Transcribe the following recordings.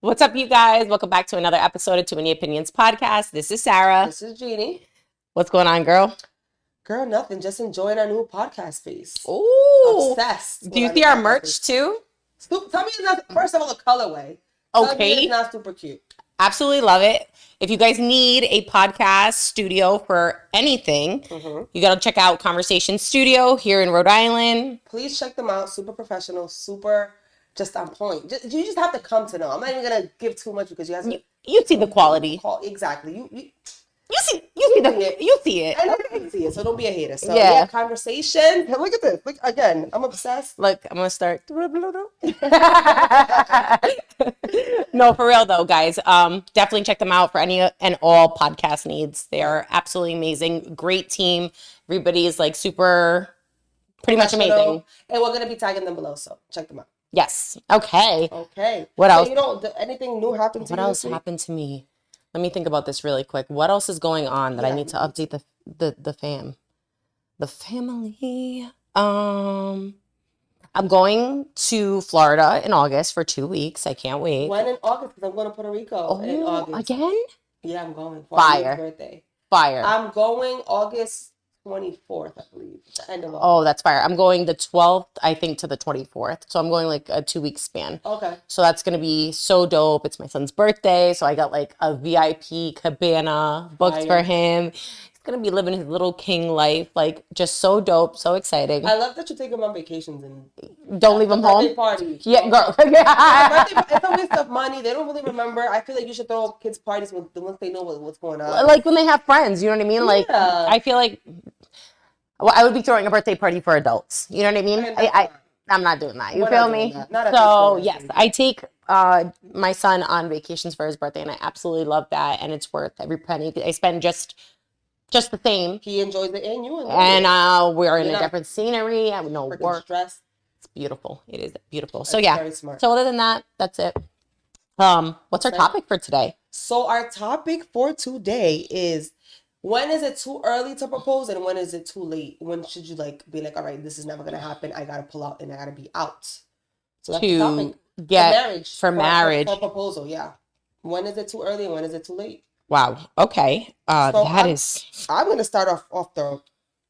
What's up, you guys? Welcome back to another episode of Too Many Opinions podcast. This is Sarah. This is Jeannie. What's going on, girl? Girl, nothing. Just enjoying our new podcast space. Ooh. Obsessed. Do you see our merch too? Tell me it's not, first of all, the colorway. Okay. Tell me it's not super cute. Absolutely love it. If you guys need a podcast studio for anything, you got to check out Conversation Studio here in Rhode Island. Please check them out. Super professional, super just on point. You just have to come to know. I'm not even going to give too much because you have to... You see the quality. Exactly. You see it. And I can see it, so don't be a hater. So yeah, conversation. Look at this. Look again. I'm obsessed. Look, I'm gonna start. No, for real though, guys. Definitely check them out for any and all podcast needs. They are absolutely amazing. Great team. Everybody is like super, pretty much amazing. And we're gonna be tagging them below, so check them out. Yes. Okay. Okay. What else? Anything new happened to you? What else happened to me? Let me think about this really quick. What else is going on that I need to update the family? I'm going to Florida in August for 2 weeks. I can't wait. When in August? Because I'm going to Puerto Rico in August. Again? Yeah, I'm going. Fire. Birthday. Fire. I'm going August 24th, I believe. The end of August. Oh, that's fire. I'm going the 12th, I think, to the 24th. So I'm going like a 2-week span. Okay. So that's going to be so dope. It's my son's birthday. So I got like a VIP cabana booked for him. He's going to be living his little king life. Like just so dope. So exciting. I love that you take him on vacations and don't leave him home. Party. Yeah, girl. It's a waste of money. They don't really remember. I feel like you should throw kids parties once they know what's going on. Like when they have friends, you know what I mean? Like I feel like I would be throwing a birthday party for adults. You know what I mean? I'm not doing that. You feel me? So yes, I take my son on vacations for his birthday, and I absolutely love that, and it's worth every penny. I spend just the same. He enjoys it, and you enjoy it. And we're in a different scenery. I have no work. Stress. It's beautiful. It is beautiful. That's so yeah. Very smart. So other than that, that's it. What's our topic for today? So our topic for today is, when is it too early to propose and when is it too late? When should you be like, all right, this is never gonna happen. I gotta pull out and I gotta be out. So that's the topic. For marriage. For proposal, yeah. When is it too early and when is it too late? Wow. Okay. I'm gonna start off the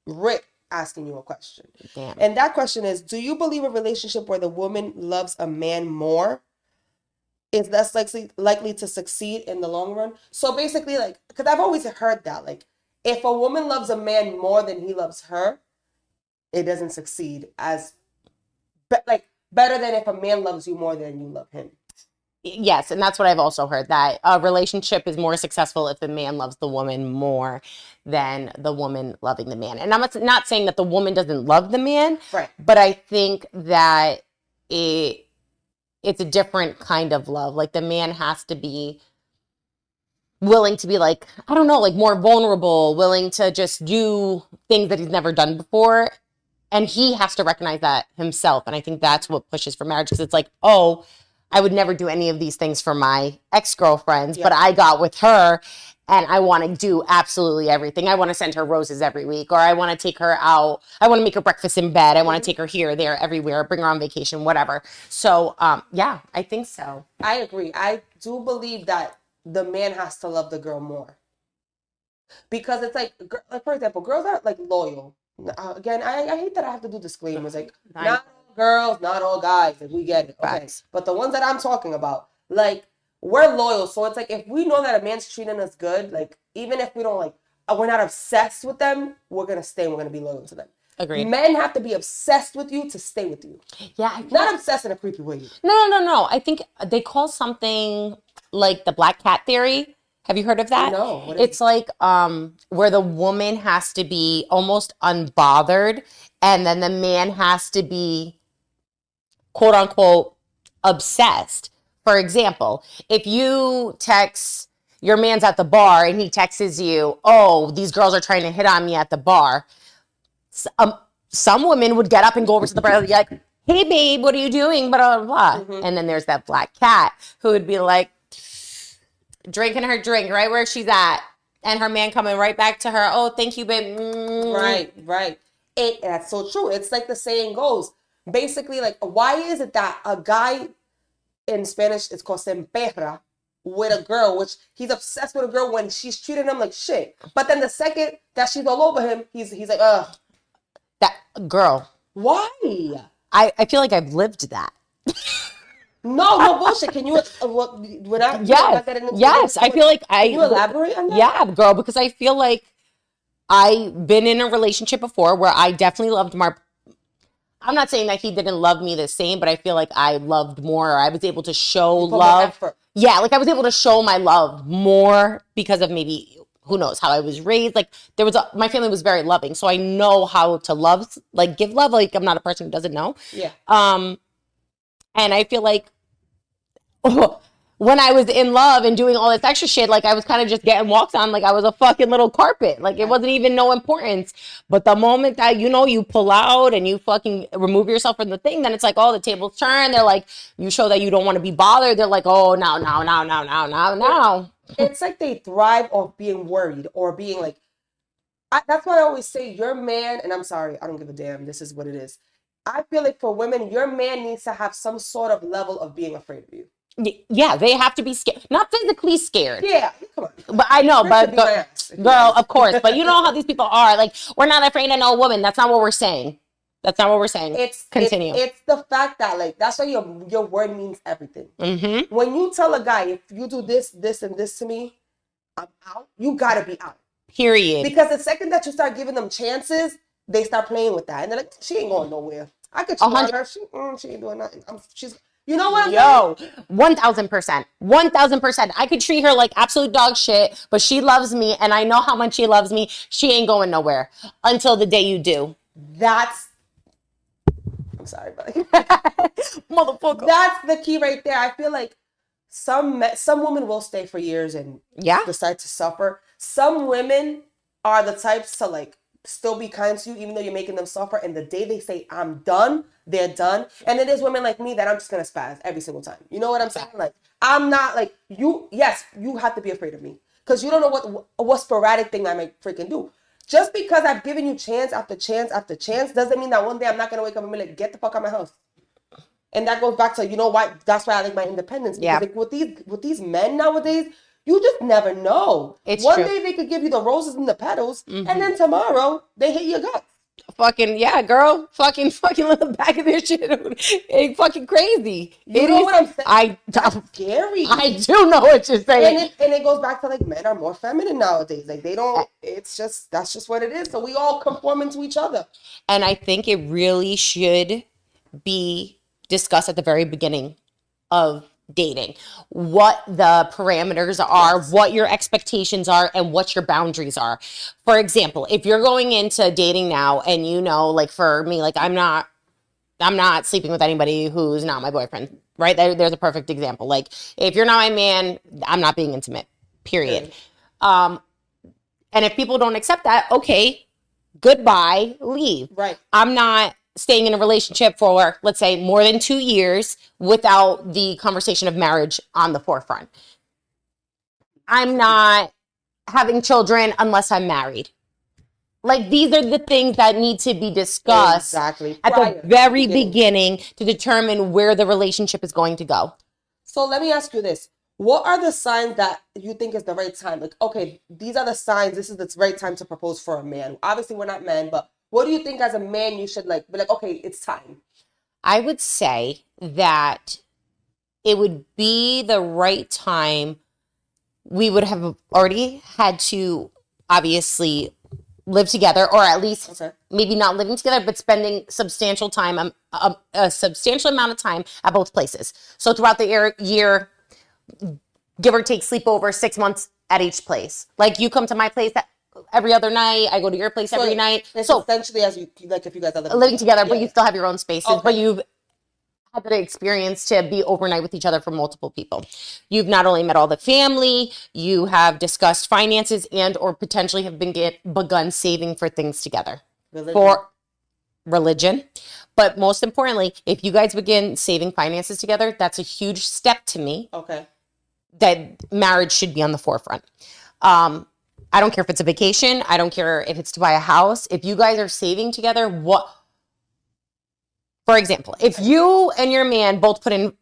rip asking you a question. Damn. And that question is, do you believe a relationship where the woman loves a man more is less likely to succeed in the long run? So basically, because I've always heard that, if a woman loves a man more than he loves her, it doesn't succeed as better than if a man loves you more than you love him. Yes, and that's what I've also heard, that a relationship is more successful if the man loves the woman more than the woman loving the man. And I'm not saying that the woman doesn't love the man, right? But I think that it's a different kind of love. Like the man has to be willing to be more vulnerable, willing to just do things that he's never done before. And he has to recognize that himself. And I think that's what pushes for marriage, because it's like, oh, I would never do any of these things for my ex-girlfriends, but I got with her and I want to do absolutely everything. I want to send her roses every week, or I want to take her out. I want to make her breakfast in bed. I want to take her here, there, everywhere, bring her on vacation, whatever. So, yeah, I think so. I agree. I do believe that the man has to love the girl more. Because it's like for example, girls are loyal. Again, I hate that I have to do disclaimers. Not all girls, not all guys. We get it. Okay. But the ones that I'm talking about, we're loyal. So it's if we know that a man's treating us good, even if we don't we're not obsessed with them, we're going to stay and we're going to be loyal to them. Agreed. Men have to be obsessed with you to stay with you. Yeah. Not obsessed in a creepy way. No. I think they call something like the black cat theory. Have you heard of that? No. It's where the woman has to be almost unbothered, and then the man has to be, quote unquote, obsessed. For example, if you text, your man's at the bar and he texts you, oh, these girls are trying to hit on me at the bar. Some women would get up and go over to the bar and be like, hey, babe, what are you doing? Blah, blah, blah. Mm-hmm. And then there's that black cat who would be drinking her drink right where she's at. And her man coming right back to her. Oh, thank you, babe. Mm. Right. That's so true. It's the saying goes. Basically, why is it that a guy in Spanish, it's called se emperra with a girl, which he's obsessed with a girl when she's treating him like shit. But then the second that she's all over him, he's like, ugh. That girl. Why? I feel like I've lived that. No bullshit. Can you? Yes. I feel like Can you elaborate on that? Yeah, girl, because I feel like I've been in a relationship before where I definitely loved I'm not saying that he didn't love me the same, but I feel like I loved more. Or I was able to show love. Yeah, like I was able to show my love more because of maybe, who knows, how I was raised. Like my family was very loving, so I know how to love, like give love. Like I'm not a person who doesn't know. Yeah. And I feel like when I was in love and doing all this extra shit, like I was kind of just getting walked on like I was a fucking little carpet. Like it wasn't even no importance. But the moment that, you pull out and you fucking remove yourself from the thing, then it's like, oh, the tables turn. They're like, you show that you don't want to be bothered. They're like, oh, now. It's like they thrive off being worried or being like, that's why I always say your man, and I'm sorry, I don't give a damn. This is what it is. I feel like for women, your man needs to have some sort of level of being afraid of you. Yeah, they have to be scared. Not physically scared. Yeah, come on. But I know, but girl, of course. But you know how these people are. Like, we're not afraid of no woman. That's not what we're saying. Continue. It's the fact that, like, that's why your word means everything. Mm-hmm. When you tell a guy, if you do this, this, and this to me, I'm out, you gotta be out. Period. Because the second that you start giving them chances, they start playing with that. And they're like, she ain't going nowhere. I could cheat on her. She ain't doing nothing. You know what I'm saying? 1,000%. 1,000%. I could treat her like absolute dog shit, but she loves me, and I know how much she loves me. She ain't going nowhere until the day you do. I'm sorry, but motherfucker. That's the key right there. I feel like some women will stay for years and decide to suffer. Some women are the types to like still be kind to you even though you're making them suffer, and the day they say I'm done, they're done. And it is women like me that I'm just gonna spaz every single time. You know what I'm saying? Like, I'm not like you. Yes, you have to be afraid of me because you don't know what sporadic thing I might freaking do. Just because I've given you chance after chance after chance doesn't mean that one day I'm not gonna wake up and be like, get the fuck out of my house. And that goes back to, you know what, that's why I like my independence. Because like with these men nowadays, you just never know. It's one true. day they could give you the roses and the petals, and then tomorrow they hit your gut. Fucking yeah, girl. Fucking look back at this shit. It's fucking crazy. You know what I'm saying? That's scary. I do know what you're saying. And it goes back to like men are more feminine nowadays. Like they don't. It's just that's just what it is. So we all conform into each other. And I think it really should be discussed at the very beginning of dating, what the parameters are, what your expectations are, and what your boundaries are. For example, if you're going into dating now and you know, like for me, like I'm not sleeping with anybody who's not my boyfriend, right? There's a perfect example. Like if you're not my man, I'm not being intimate, period. And if people don't accept that, okay, goodbye, leave. Right. I'm not staying in a relationship for, let's say, more than 2 years without the conversation of marriage on the forefront. I'm not having children unless I'm married. Like, these are the things that need to be discussed at the very beginning to determine where the relationship is going to go. So let me ask you this. What are the signs that you think is the right time? Like, okay, these are the signs. This is the right time to propose for a man. Obviously, we're not men, but what do you think as a man you should like be like, okay, it's time? I would say that it would be the right time. We would have already had to obviously live together, or at least maybe not living together, but spending substantial time, a substantial amount of time at both places. So throughout the year, give or take, sleep over 6 months at each place. Like you come to my place every other night, I go to your place every night. So essentially, as you like, if you guys are living together, but you still have your own spaces, but you've had the experience to be overnight with each other for multiple people. You've not only met all the family, you have discussed finances and or potentially have begun saving for things together. For religion. But most importantly, if you guys begin saving finances together, that's a huge step to me. Okay. That marriage should be on the forefront. I don't care if it's a vacation. I don't care if it's to buy a house. If you guys are saving together, for example, if you and your man both put in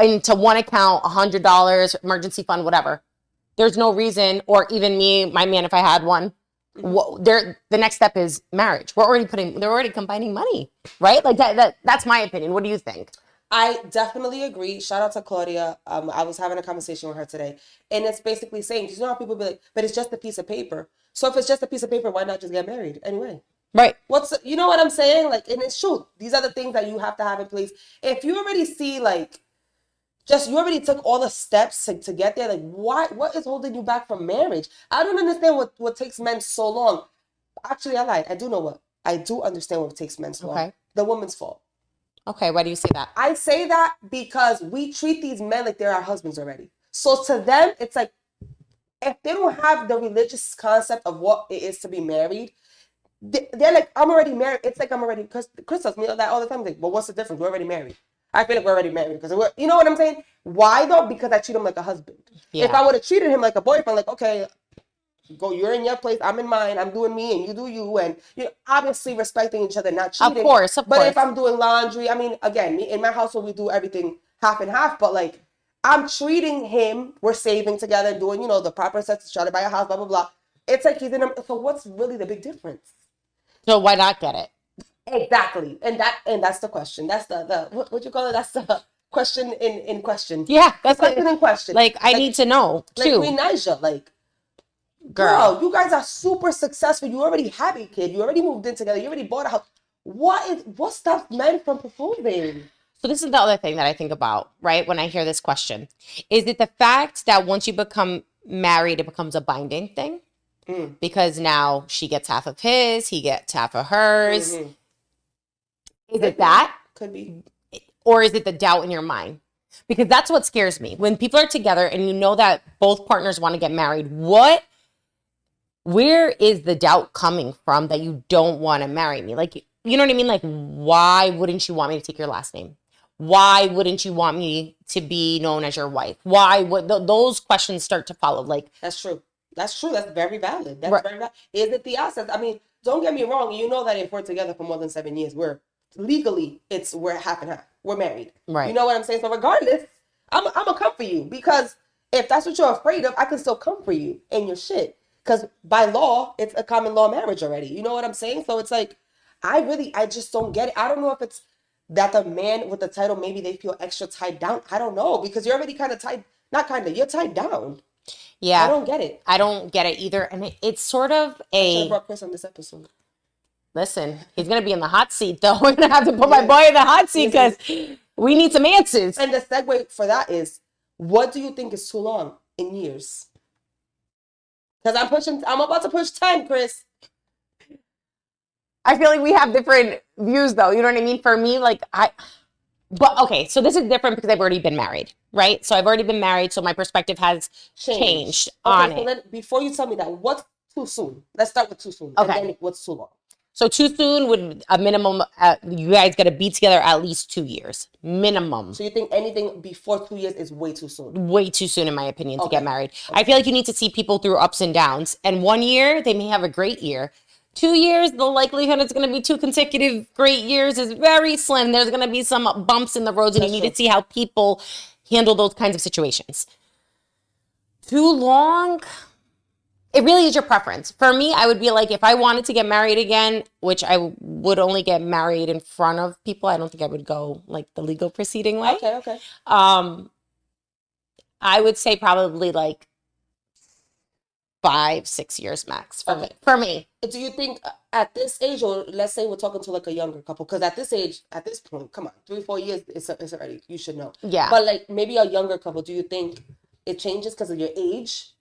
into one account, $100, emergency fund, whatever. There's no reason, or even me, my man, if I had one, the next step is marriage. They're already combining money, right? Like that's my opinion. What do you think? I definitely agree. Shout out to Claudia. I was having a conversation with her today, and it's basically saying, you know how people be like, but it's just a piece of paper. So if it's just a piece of paper, why not just get married anyway? Right. You know what I'm saying? Like, and it's true. These are the things that you have to have in place. If you already see, like, you already took all the steps to get there, like, what is holding you back from marriage? I don't understand what takes men so long. Actually, I lied. I do know what. I do understand what takes men so long. The woman's fault. Okay, why do you say that? I say that because we treat these men like they're our husbands already. So to them, it's like, if they don't have the religious concept of what it is to be married, they're like, I'm already married. It's like I'm already, because Chris tells me that all the time. Like, well, what's the difference? We're already married. I feel like we're already married because you know what I'm saying? Why though? Because I treat him like a husband. Yeah. If I would have treated him like a boyfriend, like, okay, go, you're in your place, I'm in mine, I'm doing me, and you do you, and you're obviously respecting each other, not cheating. Of course. But if I'm doing laundry, I mean, again, in my household, we do everything half and half, but like, I'm treating him, we're saving together, doing, the proper steps, trying to buy a house, blah, blah, blah. It's like he's in a, so what's really the big difference? So why not get it? Exactly. And that's the question. That's the what you call it? That's the question in question. Yeah, that's the question in question. Like, I need to know, too. Like, Naija, like, girl, you guys are super successful. You already have a kid. You already moved in together. You already bought a house. What stops men from proposing? So this is the other thing that I think about, right, when I hear this question. Is it the fact that once you become married, it becomes a binding thing? Because now she gets half of his, he gets half of hers. Mm-hmm. Is it that? Could be. Or is it the doubt in your mind? Because that's what scares me. When people are together and you know that both partners want to get married, where is the doubt coming from that you don't want to marry me? Like, you know what I mean? Like, why wouldn't you want me to take your last name? Why wouldn't you want me to be known as your wife? Why would those questions start to follow? Like, that's true. That's true. That's very valid. That's very valid. Is it the assets? I mean, don't get me wrong. You know that if we're together for more than 7 years, we're half and half. We're married. Right. You know what I'm saying? So regardless, I'm gonna come for you, because if that's what you're afraid of, I can still come for you and your shit. Because by law, it's a common law marriage already. You know what I'm saying? So it's like, I just don't get it. I don't know if it's that the man with the title, maybe they feel extra tied down. I don't know, because you're already kind of tied, you're tied down. Yeah. I don't get it. I don't get it either. And it's sort of I should have brought Chris on this episode. Listen, he's going to be in the hot seat, though. We're going to have to put my boy in the hot seat because we need some answers. And the segue for that is, what do you think is too long in years? Because I'm about to push 10, Chris. I feel like we have different views, though. You know what I mean? For me, but okay, so this is different because I've already been married, right? So I've already been married, so my perspective has changed on it. Then before you tell me that, what's too soon? Let's start with too soon. Okay. And then what's too long? So too soon would a minimum, you guys got to be together at least 2 years, minimum. So you think anything before 2 years is way too soon? Way too soon, in my opinion, to get married. Okay. I feel like you need to see people through ups and downs. And 1 year, they may have a great year. 2 years, the likelihood it's going to be 2 consecutive great years is very slim. There's going to be some bumps in the roads, and you need to see how people handle those kinds of situations. Too long, it really is your preference. For me, I would be like, if I wanted to get married again, which I would only get married in front of people, I don't think I would go like the legal proceeding way. Okay. I would say probably like 5-6 years max for me. Do you think at this age, or let's say we're talking to like a younger couple, because at this age, at this point, come on, 3-4 years, it's already, you should know. Yeah. But like maybe a younger couple, do you think it changes because of your age?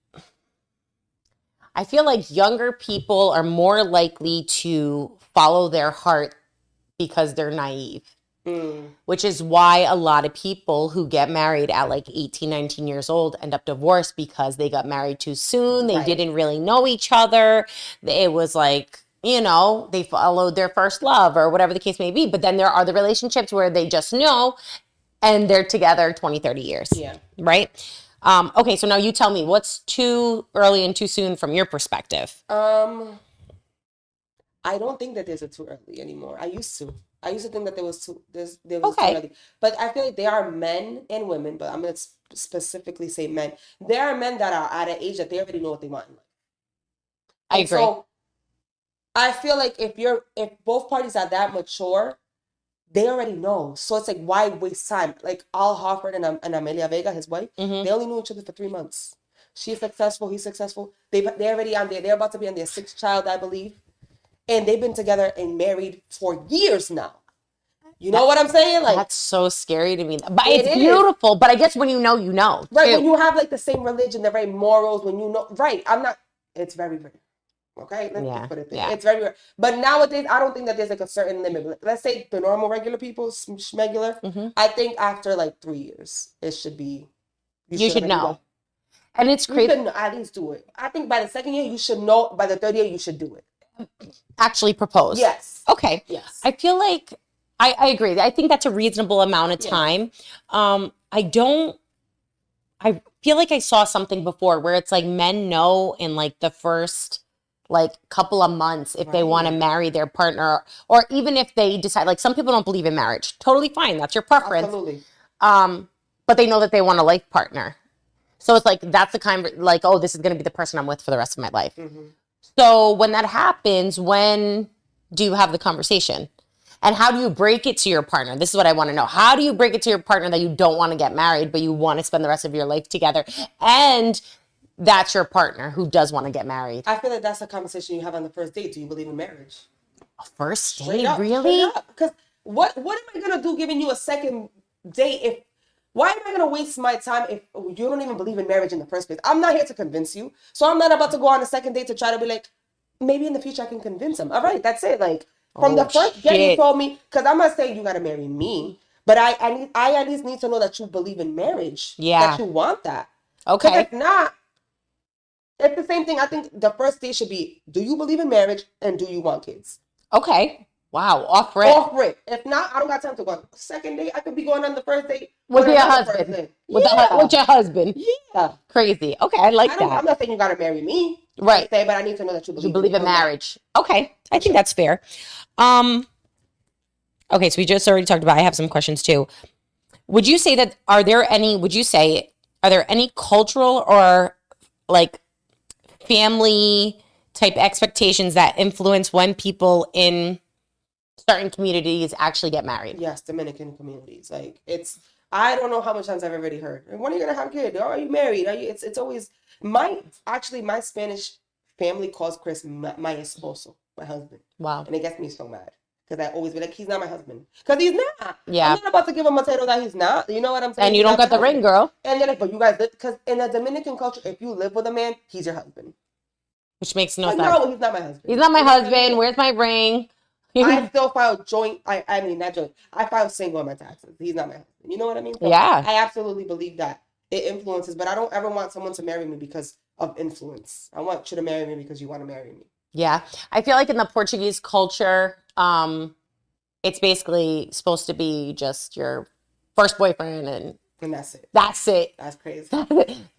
I feel like younger people are more likely to follow their heart because they're naive. Which is why a lot of people who get married at like 18, 19 years old end up divorced, because they got married too soon. They didn't really know each other. It was like, they followed their first love or whatever the case may be. But then there are the relationships where they just know and they're together 20, 30 years. Yeah. Right? Okay, so now you tell me, what's too early and too soon from your perspective? I don't think that there's a too early anymore. I used to. I used to think that there was too Okay. early. But I feel like there are men and women, but I'm gonna specifically say men. There are men that are at an age that they already know what they want in life. I And agree. so I feel like if both parties are that mature, they already know. So it's like, why waste time? Like Al Harford and Amelia Vega, his wife, Hmm. they only knew each other for 3 months. She's successful, he's successful. They're already on there. They're about to be on their sixth child, I believe. And they've been together and married for years now. You know what I'm saying? Like That's so scary to me. But it it's is. beautiful. But I guess when you know Right, when too. you have like the same religion, the right morals, when you know, right? I'm not. It's very rare. Okay, let's just Yeah. put it there. Yeah. It's very rare. But nowadays, I don't think that there's like a certain limit. Let's say the normal regular people, schmegular. Hmm. I think after like 3 years, it should be. You You should should already know. know. And it's You crazy. should at least do it. I think by the second year, you should know. By the third year, you should do it. Actually propose. Yes. Okay. Yes. I feel like I agree. I think that's a reasonable amount of Yeah. time. I feel like I saw something before where it's like men know in like the first like couple of months if they want to Right. marry their partner, or even if they decide, like some people don't believe in marriage. Totally fine. That's your preference. Absolutely. But they know that they want a life partner. So it's like that's the kind of like, oh, this is going to be the person I'm with for the rest of my life. Hmm. So when that happens, when do you have the conversation? And how do you break it to your partner? This is what I want to know. How do you break it to your partner that you don't want to get married, but you want to spend the rest of your life together? And that's your partner who does want to get married. I feel like that's a conversation you have on the first date. Do you believe in marriage? A first Straight date, up, really? straight up. Because what am I gonna do giving you a second date if why am I gonna waste my time if you don't even believe in marriage in the first place? I'm not here to convince you. So I'm not about to go on a second date to try to be like, maybe in the future I can convince him. All right, that's it. Like from the Oh, first get you shit. told me, because I'm not saying you gotta marry me, but I at least need to know that you believe in marriage. Yeah. That you want that. Okay. Because if not, it's the same thing. I think the first date should be, do you believe in marriage and do you want kids? Okay. Wow. Off rip. Off rip. If not, I don't got time to go on second date. I could be going on the first date With your another husband. person. With your husband. Yeah. Crazy. Okay, I like that. I'm not saying you gotta marry me. Right. But I need to know that you You believe in that. marriage. Okay. I think that's fair. Okay, so we just already talked about, I have some questions too. Would you say that, are there any cultural or like family type expectations that influence when people in certain communities actually get married? Yes, Dominican communities. Like I don't know how much times I've already heard. When are you gonna have kids? Oh, are you married? Are you? It's always my Spanish family calls Chris my esposo, my husband. Wow. And it gets me so mad because I always be like, he's not my husband, because he's not. Yeah. I'm not about to give him a title that he's not. You know what I'm saying? And you don't got the ring, girl. And then, but you guys, because in the Dominican culture, if you live with a man, he's your husband. Which makes no Like, sense. no, he's not my husband. He's not my husband. Where's my ring? I still file joint. I mean, not joint. I file single on my taxes. He's not my husband. You know what I mean? So Yeah. I absolutely believe that it influences, but I don't ever want someone to marry me because of influence. I want you to marry me because you want to marry me. Yeah. I feel like in the Portuguese culture, it's basically supposed to be just your first boyfriend and that's it. That's it. That's crazy.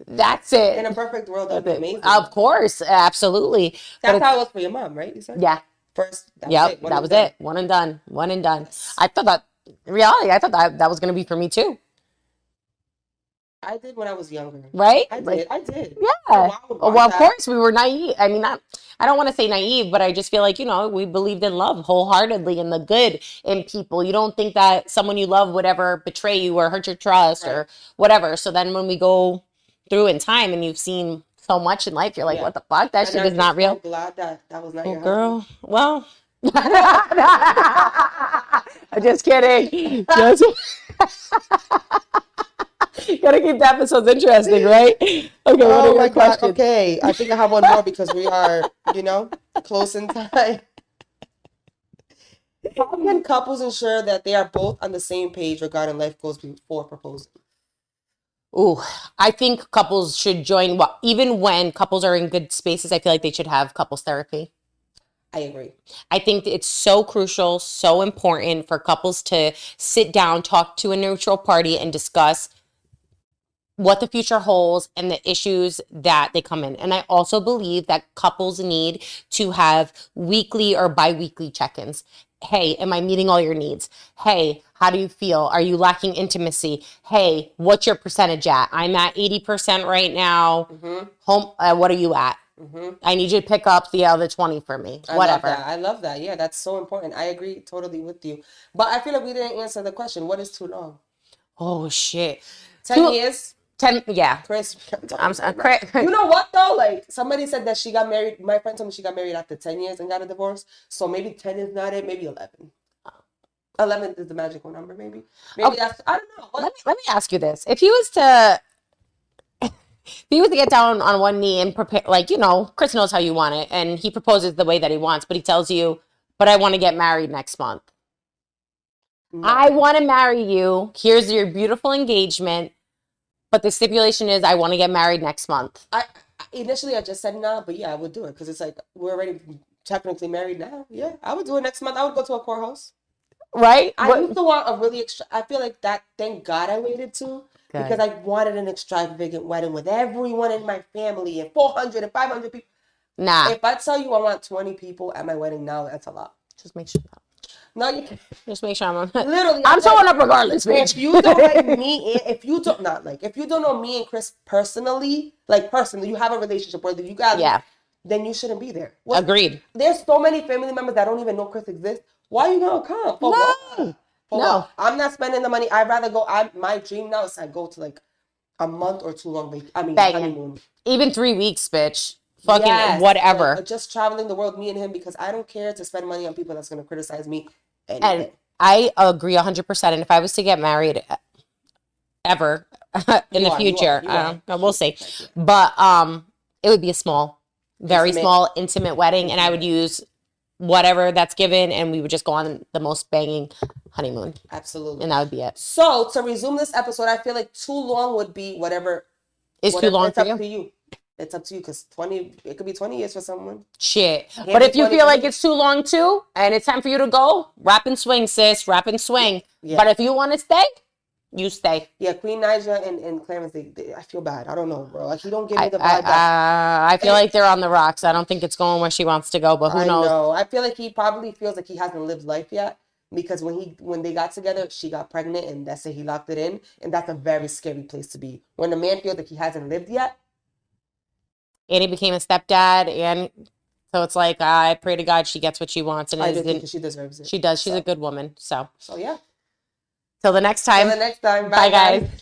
That's it. In a perfect world, that'd be amazing. Of course, absolutely. That's how it was for your mom, right? You said? Yeah. First, that yep, was it. that was it. One and done. One and done. Yes. I thought that, in reality, I thought that was going to be for me too. I did when I was younger. Right? I did. Yeah. Well, of course, we were naive. I mean, I don't want to say naive, but I just feel like, we believed in love wholeheartedly and the good in people. You don't think that someone you love would ever betray you or hurt your trust or whatever. So then when we go through in time and you've seen so much in life, you're like, what the fuck? That shit is not real. I'm glad that was not your girl. husband. Well, I'm just kidding. Gotta keep the episodes interesting, right? Okay, what are your questions? Okay, I think I have one more because we are, close in time. How can couples ensure that they are both on the same page regarding life goals before proposing? Ooh, I think couples should join, even when couples are in good spaces, I feel like they should have couples therapy. I agree. I think it's so crucial, so important for couples to sit down, talk to a neutral party, and discuss what the future holds and the issues that they come in. And I also believe that couples need to have weekly or bi-weekly check-ins. Hey, am I meeting all your needs? Hey, how do you feel? Are you lacking intimacy? Hey, what's your percentage at? I'm at 80% right now. Home, what are you at? I need you to pick up the other 20 for me. I love Whatever. that. I love that. Yeah, that's so important. I agree totally with you. But I feel like we didn't answer the question. What is too long? Oh shit. 10 years? 10, yeah. Chris, I'm sorry. you know what though? Like somebody said that she got married. My friend told me she got married after 10 years and got a divorce. So maybe 10 is not it. Maybe 11. 11 is the magical number. Maybe that's. I don't know. What? Let me ask you this: if he was to get down on one knee and prepare, like, Chris knows how you want it, and he proposes the way that he wants, but he tells you, "But I want to get married next month. No. I want to marry you. Here's your beautiful engagement, but the stipulation is I want to get married next month." Initially I just said no, but yeah, I would do it because it's like we're already technically married now. Yeah, I would do it next month. I would go to a courthouse. Right? I used to want a really I feel like that. Thank God I waited too. Good. Because I wanted an extravagant wedding with everyone in my family and 400 and 500 people. Nah. If I tell you I want 20 people at my wedding now, that's a lot. Just make sure. No, you can't. Just make sure I'm Literally. I'm showing up regardless, bitch. If you don't like me, if you don't know me and Chris personally, you have a relationship where you guys, then you shouldn't be there. Agreed. There's so many family members that don't even know Chris exists. Why are you gonna come? For what? No, I'm not spending the money. I'd rather go. My dream now is I go to like a month or too long. Honeymoon. Even 3 weeks, bitch. Fucking whatever. Like, just traveling the world, me and him, because I don't care to spend money on people that's gonna criticize me. And I agree 100%. And if I was to get married ever in the future, we'll see. But it would be a small, very small, intimate wedding, and I would use whatever that's given, and we would just go on the most banging honeymoon. Absolutely. And that would be it. So to resume this episode, I feel like too long would be whatever is too long for you. It's up to you. It's up to you because it could be 20 years for someone. Shit. But if you feel like it's too long too, and it's time for you to go, wrap and swing, sis. Wrap and swing. Yeah. But if you want to stay, you stay. Yeah, Queen Naija and Clarence, I feel bad. I don't know, bro. Like, he don't give me the vibe. I feel like they're on the rocks. I don't think it's going where she wants to go, but who knows? Know. I feel like he probably feels like he hasn't lived life yet because when they got together, she got pregnant, and that's it. He locked it in, and that's a very scary place to be. When a man feels like he hasn't lived yet. And he became a stepdad, and so it's like, I pray to God she gets what she wants. And I do think she deserves it. She does. She's a good woman. So yeah. Till the next time. Bye, guys.